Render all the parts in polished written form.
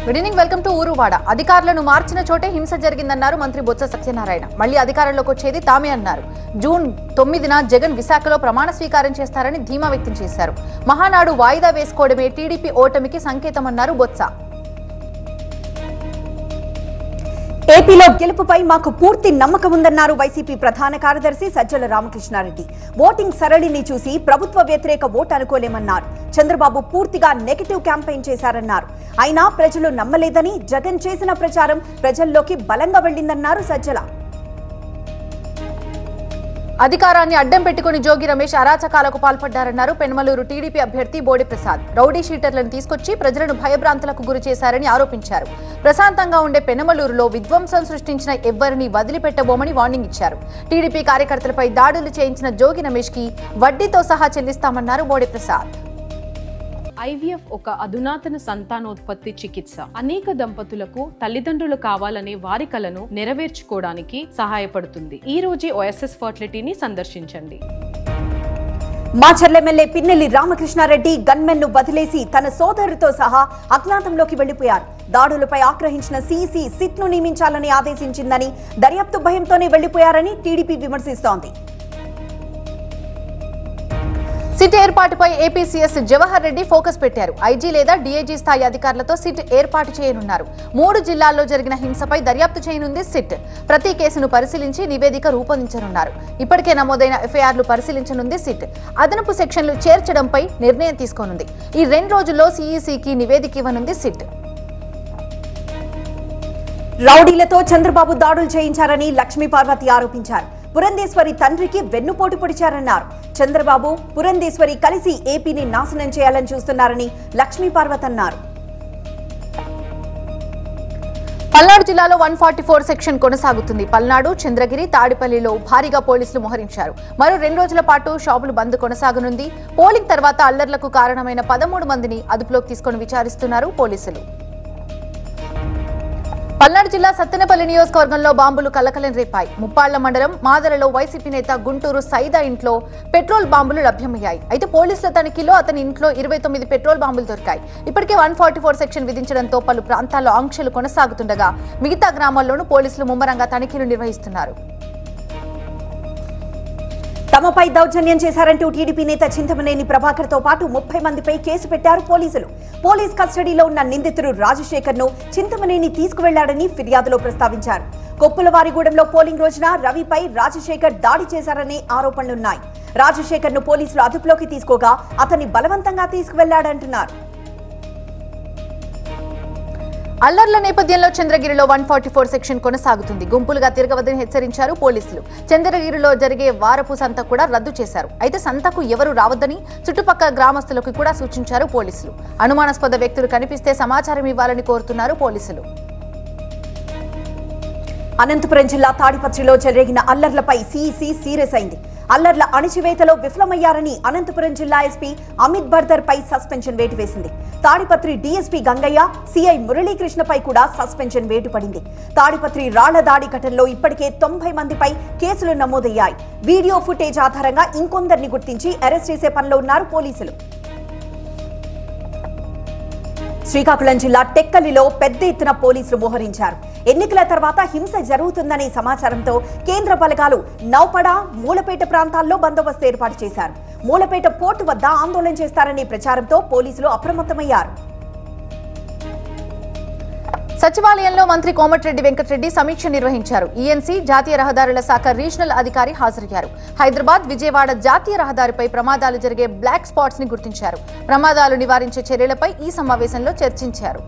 Good evening, welcome to Ooruvada. అధికారులను మార్చిన చోటే హింస జరిగిందన్నారు మంత్రి బొత్స సత్యనారాయణ. మళ్లీ అధికారంలోకి వచ్చేది తామే అన్నారు. జూన్ 9న జగన్ విశాఖలో ప్రమాణ స్వీకారం చేస్తారని ధీమా వ్యక్తం చేశారు. మహానాడు వాయిదా వేసుకోవడమే టీడీపీ ఓటమికి సంకేతమన్నారు బొత్స. ఏపీలో గెలుపుపై మాకు పూర్తి నమ్మకం ఉందన్నారు వైసీపీ ప్రధాన కార్యదర్శి సజ్జల రామకృష్ణారెడ్డి. ఓటింగ్ సరళిని చూసి ప్రభుత్వ వ్యతిరేక ఓటు అనుకోలేమన్నారు. చంద్రబాబు పూర్తిగా నెగటివ్ క్యాంపెయిన్ చేశారన్నారు. అయినా ప్రజలు నమ్మలేదని, జగన్ చేసిన ప్రచారం ప్రజల్లోకి బలంగా వెళ్లిందన్నారు సజ్జల. అధికారాన్ని అడ్డం పెట్టుకుని జోగి రమేష్ అరాచకాలకు పాల్పడ్డారన్నారు పెనమలూరు టీడీపీ అభ్యర్థి బోడి ప్రసాద్. రౌడీ షీటర్లను తీసుకొచ్చి ప్రజలను భయభ్రాంతులకు గురి చేశారని ఆరోపించారు. ప్రశాంతంగా ఉండే పెనమలూరులో విధ్వంసం సృష్టించిన ఎవ్వరిని వదిలిపెట్టబోమని వార్నింగ్ ఇచ్చారు. టీడీపీ కార్యకర్తలపై దాడులు చేయించిన జోగి రమేష్ కి వడ్డీతో సహా చెల్లిస్తామన్నారు బోడి ప్రసాద్. IVF ఒక అధునాతన సంతానోత్పత్తి చికిత్స. అనేక దంపతులకు తల్లిదండ్రులు కావాలనే వారి కలను నెరవేర్చుకోవడానికి సహాయపడుతుంది. ఈ రోజే OSS ఫర్టిలిటీని సందర్శించండి. మాచర్ల ఎమ్మెల్యే పిన్నెల్లి రామకృష్ణారెడ్డి గన్మెన్ ను వదిలేసి తన సోదరుతో సహా అజ్ఞాతంలోకి వెళ్లిపోయారు. దాడులపై ఆగ్రహించిన సిసి సిట్ ను నియమించాలని ఆదేశించిందని, దర్యాప్తు భయంతోనే వెళ్లిపోయారని టీడీపీ విమర్శిస్తోంది. సిట్ ఏర్పాటుపై AP CS Jawahar Reddy focus పెట్టారు. ఐజీ లేదా డీఐజీ స్థాయి అధికారులతో సిట్ ఏర్పాటు చేయనున్నారు. 3 జిల్లాల్లో జరిగిన హింసపై దర్యాప్తు చేయనుంది సిట్. ప్రతి కేసును పరిశీలించి నివేదిక రూపొందించనున్నారు. ఇప్పటికే నమోదైన ఎఫ్ఐఆర్లు పరిశీలించనుంది సిట్. అదనపు సెక్షన్లు చేర్చడంపై నిర్ణయం తీసుకోనుంది. ఈ 2 రోజుల్లో సీఈసీకి నివేదిక ఇవ్వనుంది సిట్. రౌడీలతో చంద్రబాబు దాడులు చేయించారని లక్ష్మీ పార్వతి ఆరోపించారు. పురంధేశ్వరి తండ్రికి వెన్నుపోటు పొడిచారన్నారు. చంద్రబాబు, పురంధేశ్వరి కలిసి ఏపీని నాశనం చేయాలని చూస్తున్నారని లక్ష్మీ పార్వతి అన్నారు. పల్నాడు జిల్లాలో 144 సెక్షన్ కొనసాగుతుంది. పల్నాడు, చంద్రగిరి, తాడిపల్లిలో భారీగా పోలీసులు మోహరించారు. మరో 2 రోజుల పాటు షాపులు బంద్ కొనసాగనుంది. పోలింగ్ తర్వాత అల్లర్లకు కారణమైన 13 మందిని అదుపులోకి తీసుకుని విచారిస్తున్నారు పోలీసులు. పల్నాడు జిల్లా సత్తెనపల్లి నియోజకవర్గంలో బాంబులు కలకలం రేపాయి. ముప్పాళ్ల మండలం మాదరలో వైసీపీ నేత గుంటూరు సైదా ఇంట్లో పెట్రోల్ బాంబులు లభ్యమయ్యాయి. అయితే పోలీసుల తనిఖీలో అతని ఇంట్లో 29 పెట్రోల్ బాంబులు దొరికాయి. ఇప్పటికే 144 సెక్షన్ విధించడంతో పలు ప్రాంతాల్లో ఆంక్షలు కొనసాగుతుండగా మిగతా గ్రామాల్లోనూ పోలీసులు ముమ్మరంగా తనిఖీలు నిర్వహిస్తున్నారు. తమపై దౌర్జన్యం చేశారంటూ టీడీపీ నేత చింతమనేని ప్రభాకర్ తో పాటు 30 మందిపై కేసు పెట్టారు పోలీసులు. పోలీస్ కస్టడీలో ఉన్న నిందితుడు రాజశేఖర్ ను చింతమనేని తీసుకువెళ్లాడని ఫిర్యాదులో ప్రస్తావించారు. కొప్పులవారిగూడెంలో పోలింగ్ రోజున రవిపై రాజశేఖర్ దాడి చేశారనే ఆరోపణలున్నాయి. రాజశేఖర్ ను పోలీసులు అదుపులోకి తీసుకోగా అతన్ని బలవంతంగా తీసుకువెళ్లాడంటున్నారు. అల్లర్ల నేపథ్యంలో చంద్రగిరిలో 144 సెక్షన్ కొనసాగుతుంది. గుంపులుగా తిరగవద్దని హెచ్చరించారు పోలీసులు. చంద్రగిరిలో జరిగే వారపు సంత కూడా రద్దు చేశారు. అయితే సంతకు ఎవరు రావద్దని చుట్టుపక్కల గ్రామస్తులకు కూడా సూచించారు పోలీసులు. అనుమానాస్పద వ్యక్తులు కనిపిస్తే సమాచారం ఇవ్వాలని కోరుతున్నారు పోలీసులు. అనంతపురం జిల్లా తాడిపత్రిలో జరిగిన అల్లర్లపై సీఈసీ సీరియస్ అయింది. అల్లర్ల అణిచివేతలో విఫలమయ్యారని అనంతపురం జిల్లా ఎస్పీ అమిత్ బర్దర్ పై సస్పెన్షన్ వేటు వేసింది. తాడిపత్రి డీఎస్పీ గంగయ్య, సిఐ మురళీకృష్ణపై కూడా సస్పెన్షన్ వేటు పడింది. తాడిపత్రి రాళ్ల దాడి ఘటనలో ఇప్పటికే 90 మందిపై కేసులు నమోదయ్యాయి. వీడియో ఫుటేజ్ ఆధారంగా ఇంకొందరిని గుర్తించి అరెస్ట్ చేసే పనిలో ఉన్నారు పోలీసులు. శ్రీకాకుళం జిల్లా టెక్కలిలో పెద్ద ఎత్తున పోలీసులు మోహరించారు. ఎన్నికల తర్వాత హింస జరుగుతుందనే సమాచారంతో కేంద్ర బలగాలు నౌపడ, మూలపేట ప్రాంతాల్లో బందోబస్తు ఏర్పాటు చేశారు. మూలపేట పోర్టు వద్ద ఆందోళన చేస్తారనే ప్రచారంతో పోలీసులు అప్రమత్తమయ్యారు. సచివాలయంలో మంత్రి కోమటిరెడ్డి వెంకటరెడ్డి సమీక్ష నిర్వహించారు. ఈఎన్సీ జాతీయ రహదారుల శాఖ రీజనల్ అధికారి హాజరయ్యారు. హైదరాబాద్, విజయవాడ జాతీయ రహదారిపై ప్రమాదాలు జరిగే బ్లాక్ స్పాట్స్ ని గుర్తించారు. ప్రమాదాలు నివారించే చర్యలపై ఈ సమావేశంలో చర్చించారు.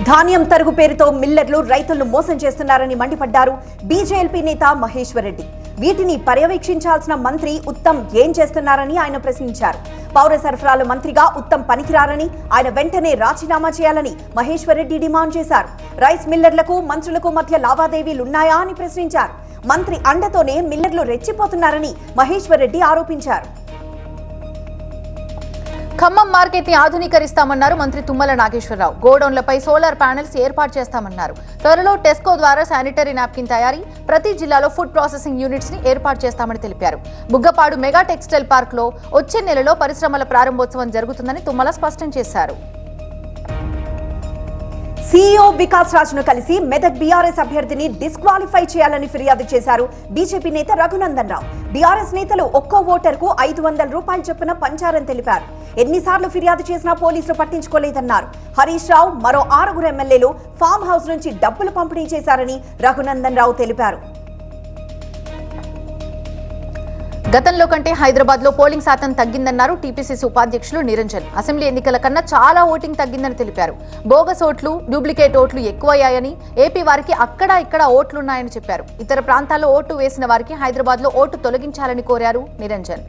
ధాన్యం తరుగు పేరుతో మిల్లర్లు రైతులను మోసం చేస్తున్నారని మండిపడ్డారు బీజేపీ నేత మహేశ్వర్ రెడ్డి. వీటిని పర్యవేక్షించాల్సిన మంత్రి ఉత్తమ్ ఏం చేస్తున్నారని ఆయన ప్రశ్నించారు. పౌర సరఫరాల మంత్రిగా ఉత్తమ్ పనికిరారని, ఆయన వెంటనే రాజీనామా చేయాలని మహేశ్వర్ రెడ్డి డిమాండ్ చేశారు. రైస్ మిల్లర్లకు మంత్రులకు మధ్య లావాదేవీలున్నాయా అని ప్రశ్నించారు. మంత్రి అండతోనే మిల్లర్లు రెచ్చిపోతున్నారని మహేశ్వర్ రెడ్డి ఆరోపించారు. ఖమ్మం మార్కెట్ ని ఆధునీకరిస్తామన్నారు మంత్రి తుమ్మల నాగేశ్వరరావు. గోడౌన్లపై సోలార్ ప్యానెల్స్ ఏర్పాటు చేస్తామన్నారు. త్వరలో టెస్కో ద్వారా శానిటరీ నాప్కిన్ తయారీ, ప్రతి జిల్లాలో ఫుడ్ ప్రాసెసింగ్ యూనిట్స్ ని ఏర్పాటు చేస్తామని తెలిపారు. బుగ్గపాడు మెగా టెక్స్టైల్ పార్క్ లో వచ్చే నెలలో పరిశ్రమల ప్రారంభోత్సవం జరుగుతుందని తుమ్మల స్పష్టం చేశారు. సీఈఓ వికాస్ రాజ్ను కలిసి మెదక్ బీఆర్ఎస్ అభ్యర్థిని డిస్క్వాలిఫై చేయాలని ఫిర్యాదు చేశారు బీజేపీ నేత రఘునందన్ రావు. బీఆర్ఎస్ నేతలు ఒక్కో ఓటర్కు 500 రూపాయలు చొప్పున పంచారని తెలిపారు. ఎన్నిసార్లు ఫిర్యాదు చేసినా పోలీసులు పట్టించుకోలేదన్నారు. హరీష్ రావు మరో 6 ఎమ్మెల్యేలు ఫామ్ హౌస్ నుంచి డబ్బులు పంపిణీ చేశారని రఘునందన్ రావు తెలిపారు. గతంలో కంటే హైదరాబాద్ లో పోలింగ్ శాతం తగ్గిందన్నారు టీపీసీసీ ఉపాధ్యక్షులు నిరంజన్. అసెంబ్లీ ఎన్నికల కన్నా చాలా ఓటింగ్ తగ్గిందని తెలిపారు. బోగస్ ఓట్లు, డూప్లికేట్ ఓట్లు ఎక్కువయ్యాయని, ఏపీ వారికి అక్కడా ఇక్కడ ఓట్లున్నాయని చెప్పారు. ఇతర ప్రాంతాల్లో ఓటు వేసిన వారికి హైదరాబాద్ లో ఓటు తొలగించాలని కోరారు నిరంజన్.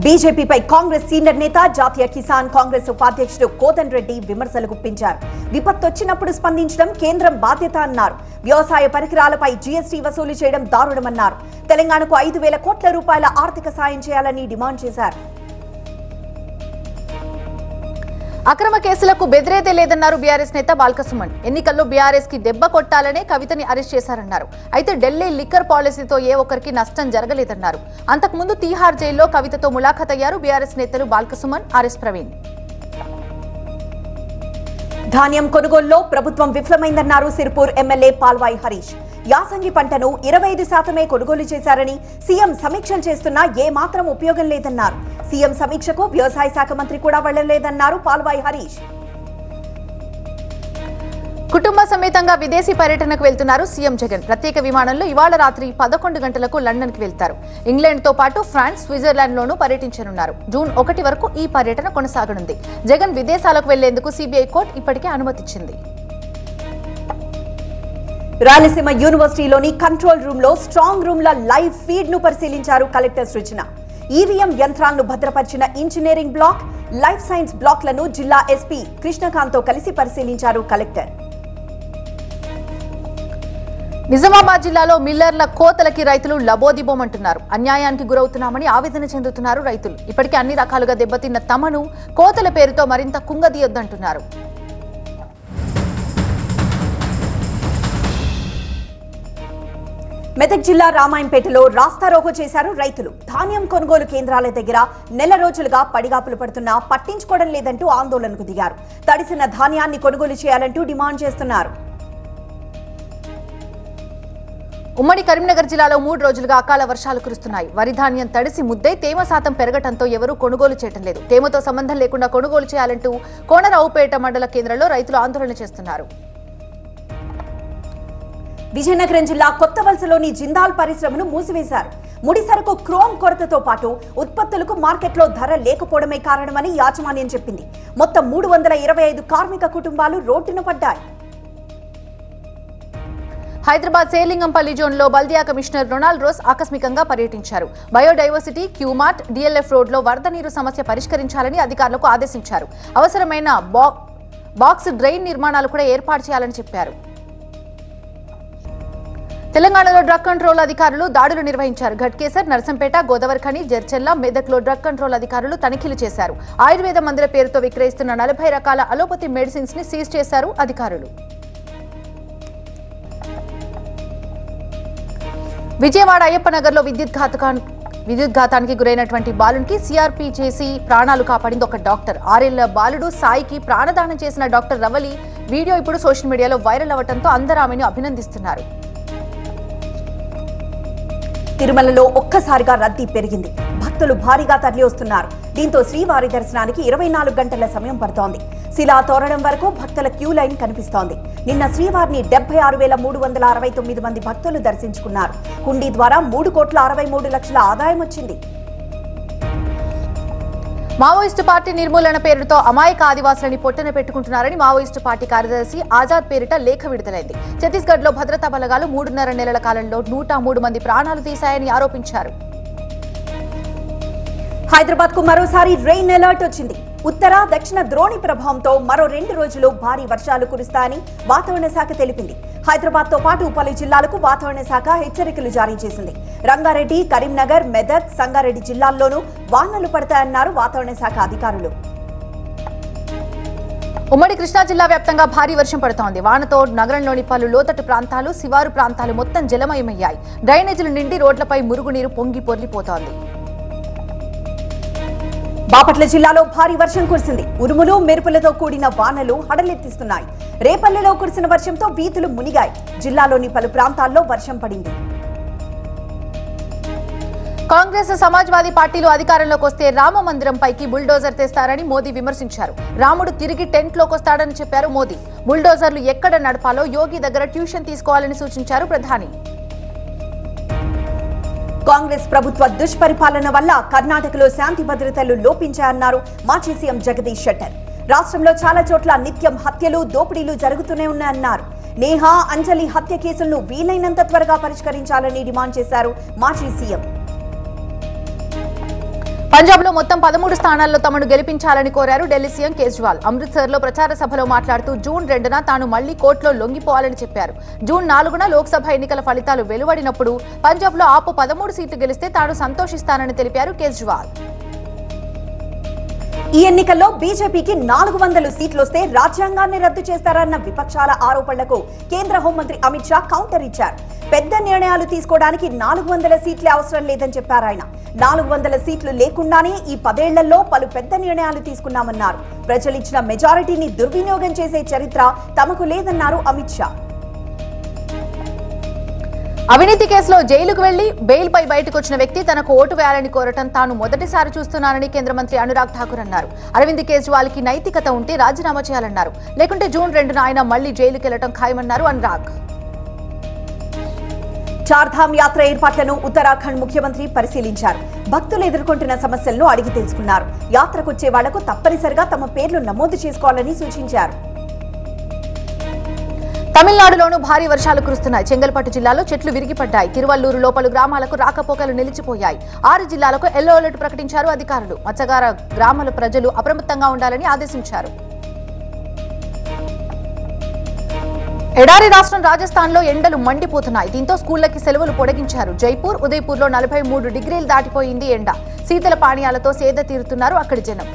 బీజేపీపై కాంగ్రెస్ సీనియర్ నేత జాతీయ కిసాన్ కాంగ్రెస్ ఉపాధ్యక్షుడు కోదండ్ రెడ్డి విమర్శలు గుప్పించారు. విపత్తొచ్చినప్పుడు స్పందించడం కేంద్రం బాధ్యత అన్నారు. వ్యవసాయ పరికరాలపై జీఎస్టీ వసూలు చేయడం దారుణమన్నారు. తెలంగాణకు 5,000 కోట్ల రూపాయల ఆర్థిక సాయం చేయాలని డిమాండ్ చేశారు. అక్రమ కేసులకు బెదిరేదే లేదన్నారు బీఆర్ఎస్ నేత బాల్కసుమన్. ఎన్నికల్లో బీఆర్ఎస్ కి దెబ్బ కొట్టాలనే కవితని అరెస్ట్ చేశారన్నారు. అయితే ఢిల్లీ లిక్కర్ పాలసీతో ఏ ఒక్కరికి నష్టం జరగలేదన్నారు. అంతకుముందు తీహార్ జైల్లో కవితతో ములాఖత్ అయ్యారు బీఆర్ఎస్ నేతలు బాల్కసుమన్, ఆర్ఎస్ ప్రవీణ్. ధాన్యం కొనుగోలులో ప్రభుత్వం విఫలమైందన్నారు సిర్పూర్ ఎమ్మెల్యే పాల్వాయి హరీష్. యాసంగి పంటను 25% కొనుగోలు చేశారని, సీఎం సమీక్షలు చేస్తున్నా ఏ మాత్రం ఉపయోగం లేదన్నారు. సీఎం సమీక్షకు వ్యవసాయ శాఖ మంత్రి కూడా వెళ్లలేదన్నారు పాల్వాయి హరీష్. కుటుంబ సమేతంగా విదేశీ పర్యటనకు వెళ్తున్నారు సీఎం జగన్. ప్రత్యేక విమానంలో ఇవాళ రాత్రి 11 గంటలకు లండన్ కి వెళ్తారు. ఇంగ్లాండ్ తో పాటు ఫ్రాన్స్, స్విట్జర్లాండ్ లోనూ పర్యటించనున్నారు. జూన్ 1 వరకు ఈ పర్యటన కొనసాగనుంది. జగన్ విదేశాలకు వెళ్లేందుకు సిబిఐ కోర్టు ఇప్పటికే అనుమతిచ్చింది. రాయలసీమ యూనివర్సిటీలోని కంట్రోల్ రూమ్ లో స్ట్రాంగ్ రూమ్ ల లైవ్ ఫీడ్ ను పరిశీలించారు కలెక్టర్ సృజన. ఈవీఎం యంత్రాలను భద్రపరిచిన ఇంజనీరింగ్ బ్లాక్, లైఫ్ సైన్స్ బ్లాక్లను జిల్లా ఎస్పీ కృష్ణకాంత్ తో కలిసి పరిశీలించారు కలెక్టర్. నిజామాబాద్ జిల్లాలో మిల్లర్ల కోతలకి రైతులు లబోదిబోమంటున్నారు. అన్యాయానికి గురవుతున్నామని ఆవేదన చెందుతున్నారు రైతులు. ఇప్పటికే అన్ని రకాలుగా దెబ్బతిన్న తమను కోతల పేరుతో మరింత కుంగదీయొద్దంటున్నారు. మెదక్ జిల్లా రామాయంపేటలో రాస్తారోకో చేశారు రైతులు. ధాన్యం కొనుగోలు కేంద్రాల దగ్గర నెల రోజులుగా పడిగాపులు పడుతున్నా పట్టించుకోవడం లేదంటూ ఆందోళనకు దిగారు. తడిసిన ధాన్యాన్ని కొనుగోలు చేయాలంటూ డిమాండ్ చేస్తున్నారు. ఉమ్మడి కరీంనగర్ జిల్లాలో 3 రోజులుగా అకాల వర్షాలు కురుస్తున్నాయి. వరి ధాన్యం తడిసి ముద్దై తేమ శాతం పెరగడంతో ఎవరూ కొనుగోలు చేయడం లేదు. తేమతో సంబంధం లేకుండా కొనుగోలు చేయాలంటూ కోనరావుపేట మండల కేంద్రంలో రైతులు ఆందోళన చేస్తున్నారు. విజయనగరం జిల్లా కొత్తవలసలోని జిందాల్ పరిశ్రమను మూసివేశారు. ముడి సరుకు క్రోమ్ కొరతతో పాటు ఉత్పత్తులకు మార్కెట్లో ధర లేకపోవడమే కారణమని యాజమాన్యం చెప్పింది. మొత్తం 325 కార్మిక కుటుంబాలు రోడ్డున పడ్డాయి. హైదరాబాద్ సేలింగంపల్లి జోన్లో బల్దియా కమిషనర్ రొనాల్డ్ రోస్ ఆకస్మికంగా పర్యటించారు. బయోడైవర్సిటీ, క్యూమార్ట్, డిఎల్ఎఫ్ రోడ్లో వరద నీరు సమస్య పరిష్కరించాలని అధికారులకు ఆదేశించారు. అవసరమైన బాక్స్ డ్రైన్ నిర్మాణాలు కూడా ఏర్పాటు చేయాలని చెప్పారు. తెలంగాణలో డ్రగ్ కంట్రోల్ అధికారులు దాడులు నిర్వహించారు. ఘట్కేసర్, నర్సంపేట, గోదావరిఖని, జడ్చెల్ల, మెదక్లో డ్రగ్ కంట్రోల్ అధికారులు తనిఖీలు చేశారు. ఆయుర్వేద మందుల పేరుతో విక్రయిస్తున్న 40 రకాల అలోపతి మెడిసిన్స్ ని సీజ్ చేశారు అధికారులు. విజయవాడ అయ్యప్పనగర్లో విద్యుత్ ఘాతానికి గురైనటువంటి బాలునికి సిఆర్పీ చేసి ప్రాణాలు కాపాడింది ఒక డాక్టర్. 6 ఏళ్ల బాలుడు సాయికి ప్రాణదానం చేసిన డాక్టర్ రవలి వీడియో ఇప్పుడు సోషల్ మీడియాలో వైరల్ అవ్వడంతో అందరూ ఆమెను అభినందిస్తున్నారు. తిరుమలలో ఒక్కసారిగా రద్దీ పెరిగింది. భక్తులు భారీగా తరలి వస్తున్నారు. దీంతో శ్రీవారి దర్శనానికి 24 గంటల సమయం పడుతోంది. శిలా తోరణం వరకు భక్తుల క్యూ లైన్ కనిపిస్తోంది. నిన్న శ్రీవారిని 76,369 మంది భక్తులు దర్శించుకున్నారు. హుండీ ద్వారా 3,63,00,000 ఆదాయం వచ్చింది. మావోయిస్టు పార్టీ నిర్మూలన పేరుతో అమాయక ఆదివాసులని పొట్టన పెట్టుకుంటున్నారని మావోయిస్టు పార్టీ కార్యదర్శి ఆజాద్ పేరిట లేఖ విడుదలైంది. ఛత్తీస్గఢ్ లో భద్రతా బలగాలు 3.5 నెలల కాలంలో 103 మంది ప్రాణాలు తీశాయని ఆరోపించారు. హైదరాబాద్ కు మరోసారి రెయిన్ అలర్ట్ వచ్చింది. ఉత్తర, దక్షిణ ద్రోణి ప్రభావంతో మరో 2 రోజులు భారీ వర్షాలు కురుస్తాయని వాతావరణ శాఖ తెలిపింది. హైదరాబాద్ తో పాటు పలు జిల్లాలకు వాతావరణ శాఖ హెచ్చరికలు జారీ చేసింది. రంగారెడ్డి, కరీంనగర్, మెదక్, సంగారెడ్డి జిల్లాల్లోనూ వానలు పడతాయన్నారు వాతావరణ శాఖ అధికారులు. ఉమ్మడి కృష్ణా జిల్లా వ్యాప్తంగా భారీ వర్షం పడుతోంది. వానతో నగరంలోని పలు లోతట్టు ప్రాంతాలు, శివారు ప్రాంతాలు మొత్తం జలమయమయ్యాయి. డ్రైనేజీలు నిండి రోడ్లపై మురుగునీరు పొంగి పొర్లిపోతోంది. బాపట్ల జిల్లాలో భారీ వర్షం కురిసింది. ఉరుములు మెరుపులతో కూడిన వానలు హడలెత్తిస్తున్నాయి. రేపల్లెలో కురిసిన వర్షంతో వీధులు మునిగాయి. జిల్లాలోని పలు ప్రాంతాల్లో వర్షం పడింది. కాంగ్రెస్ సమాజ్వాదీ పార్టీలు అధికారంలోకి వస్తే రామ మందిరం పైకి బుల్డోజర్ తెస్తారని మోదీ విమర్శించారు. రాముడు తిరిగి టెంట్లోకి వస్తాడని చెప్పారు మోదీ. బుల్డోజర్లు ఎక్కడ నడపాలో యోగి దగ్గర ట్యూషన్ తీసుకోవాలని సూచించారు ప్రధాని. కాంగ్రెస్ ప్రభుత్వ దుష్పరిపాలన వల్ల కర్ణాటకలో శాంతి భద్రతలు లోపించాయన్నారు మాజీ సీఎం జగదీష్ షెట్టర్. రాష్ట్రంలో చాలా చోట్ల నిత్యం హత్యలు, దోపిడీలు జరుగుతూనే ఉన్నాయన్నారు. నేహా, అంజలి హత్య కేసులను వీలైనంత త్వరగా పరిష్కరించాలని డిమాండ్ చేశారు మాజీ సీఎం. పంజాబ్లో మొత్తం 13 స్థానాల్లో తమను గెలిపించాలని కోరారు ఢిల్లీ సీఎం కేజ్రీవాల్. అమృత్సర్లో ప్రచార సభలో మాట్లాడుతూ జూన్ 2న తాను మళ్లీ కోర్టులో లొంగిపోవాలని చెప్పారు. జూన్ 4న లోక్సభ ఎన్నికల ఫలితాలు వెలువడినప్పుడు పంజాబ్లో ఆపు 13 సీట్లు గెలిస్తే తాను సంతోషిస్తానని తెలిపారు కేజ్రీవాల్. ఈ ఎన్నికల్లో బీజేపీకి 400 సీట్లొస్తే రాజ్యాంగాన్ని రద్దు చేస్తారన్న విపక్షాల ఆరోపణలకు కేంద్ర హోంమంత్రి అమిత్ షా కౌంటర్ ఇచ్చారు. పెద్ద నిర్ణయాలు తీసుకోవడానికి 400 సీట్లే అవసరం లేదని చెప్పారు ఆయన. 400 సీట్లు లేకుండానే ఈ 10 ఏళ్లలో పలు పెద్ద నిర్ణయాలు తీసుకున్నామన్నారు. ప్రజలిచ్చిన మెజారిటీని దుర్వినియోగం చేసే చరిత్ర తమకు లేదన్నారు అమిత్ షా. అవినీతి కేసులో జైలుకు వెళ్లి బెయిల్పై బయటకు వచ్చిన వ్యక్తి తనకు ఓటు వేయాలని కోరటం తాను మొదటిసారి చూస్తున్నానని కేంద్ర మంత్రి అనురాగ్ ఠాకూర్ అన్నారు. అరవింద్ కేజ్రీవాల్ కి నైతికత ఉంటే రాజీనామా చేయాలన్నారు. లేకుంటే జూన్ 2న ఆయన మళ్లీ జైలుకు వెళ్లడం ఖాయమన్నారు అనురాగ్. చార్ధామ్ యాత్ర ఏర్పాట్లను ఉత్తరాఖండ్ ముఖ్యమంత్రి పరిశీలించారు. భక్తులు ఎదుర్కొంటున్న సమస్యలను అడిగి తెలుసుకున్నారు. యాత్రకొచ్చే వాళ్లకు తప్పనిసరిగా తమ పేర్లు నమోదు చేసుకోవాలని సూచించారు. తమిళనాడులోనూ భారీ వర్షాలు కురుస్తున్నాయి. చెంగల్పట్టు జిల్లాలో చెట్లు విరిగిపడ్డాయి. తిరువల్లూరులో పలు గ్రామాలకు రాకపోకలు నిలిచిపోయాయి. 6 జిల్లాలకు ఎల్లో అలర్ట్ ప్రకటించారు అధికారులు. మత్స్యకార గ్రామాల ప్రజలు అప్రమత్తంగా ఉండాలని ఆదేశించారు. ఎడారి రాష్ట్రం రాజస్థాన్లో ఎండలు మండిపోతున్నాయి. దీంతో స్కూళ్లకి సెలవులు పొడిగించారు. జైపూర్, ఉదయ్పూర్లో 43 డిగ్రీలు దాటిపోయింది ఎండ. శీతల పానీయాలతో సేద తీరుతున్నారు అక్కడి జనం.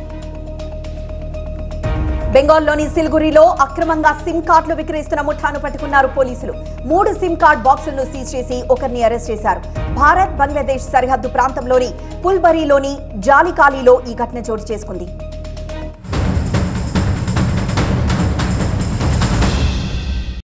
బెంగాల్లోని సిల్గురిలో అక్రమంగా సిమ్ కార్డులు విక్రయిస్తున్న ముఠాను పట్టుకున్నారు పోలీసులు. 3 సిమ్ కార్డ్ బాక్సులను సీజ్ చేసి ఒకరిని అరెస్ట్ చేశారు. భారత్ బంగ్లాదేశ్ సరిహద్దు ప్రాంతంలోని పుల్బరీలోని జాలికాలీలో ఈ ఘటన చోటు చేసుకుంది.